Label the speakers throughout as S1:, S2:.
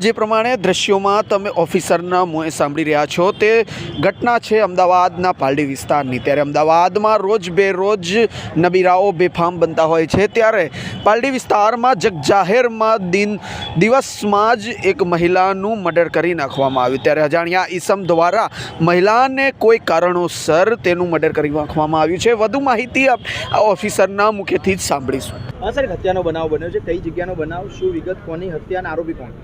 S1: જે પ્રમાણે દ્રશ્યોમાં તમે ઓફિસરના મોંએ સાંભળી રહ્યા છો તે ઘટના છે અમદાવાદના પાલડી વિસ્તારની। ત્યારે અમદાવાદમાં રોજ બેરોજ નબીરાઓ બેફામ બનતા હોય છે, ત્યારે પાલડી વિસ્તારમાં જગજાહેરમાં દિવસમાં જ એક મહિલાનું મર્ડર કરી નાખવામાં આવ્યું। ત્યારે અજાણ્યા ઈસમ દ્વારા મહિલાને કોઈ કારણોસર તેનું મર્ડર કરી નાખવામાં આવ્યું છે। વધુ માહિતી આ ઓફિસરના મુખેથી જ સાંભળીશું।
S2: સર, હત્યાનો બનાવ બન્યો છે, કઈ જગ્યાનો બનાવ, શું વિગત, કોની હત્યાના આરોપી કોણ?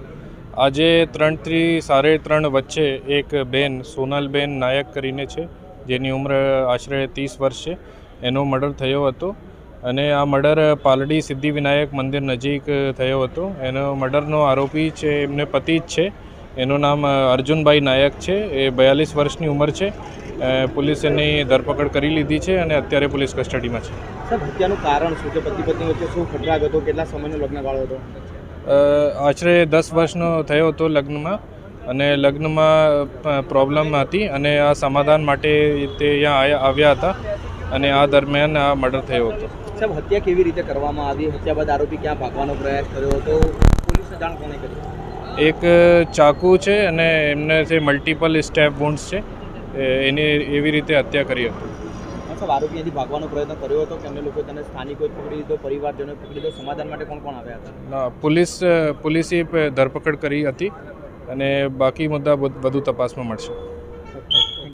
S3: આજે 3 થી 3:30 વચ્ચે એક બેન સોનલબેન નાયક કરીને છે, જેની ઉંમર આશરે 30 વર્ષ છે, એનો મર્ડર થયો હતો અને આ મર્ડર પાલડી સિદ્ધિવિનાયક મંદિર નજીક થયો હતો। એનો મર્ડરનો આરોપી છે, એમને પતિ જ છે, એનું નામ અર્જુનભાઈ નાયક છે, એ 42 વર્ષની ઉંમર છે। પોલીસ એની ધરપકડ કરી લીધી છે અને અત્યારે પોલીસ કસ્ટડીમાં છે।
S2: સર, હત્યાનું કારણ શું છે? પતિ પત્ની વચ્ચે શું ખટરાગ હતો? કેટલા સમયનો લગ્નગાળો હતો?
S3: આશરે 10 વર્ષનો થયો હતો લગ્નમાં, અને લગ્નમાં પ્રોબ્લેમ હતી અને આ સમાધાન માટે તે અહીંયા આવ્યા હતા અને આ દરમિયાન આ મર્ડર થયો હતો।
S2: સાહેબ, હત્યા કેવી રીતે કરવામાં આવી? હત્યા બાદ આરોપી ક્યાં ભાગવાનો પ્રયાસ કર્યો હતો? પોલીસને જાણ કોણે કરી?
S3: એક ચાકુ છે અને એમને મલ્ટિપલ સ્ટેપ વુન્ડ્સ છે, એની એવી રીતે હત્યા કરી હતી।
S2: સાહેબ, આરોપી અહીંથી ભાગવાનો પ્રયત્ન કર્યો હતો કે અમને લોકો તેને સ્થાનિકોએ પકડી લીધો, પરિવારજનોએ પકડી લીધો? સમાધાન માટે કોણ કોણ આવ્યા હતા?
S3: ના, પોલીસે ધરપકડ કરી હતી અને બાકી મુદ્દા વધુ તપાસમાં મળશે।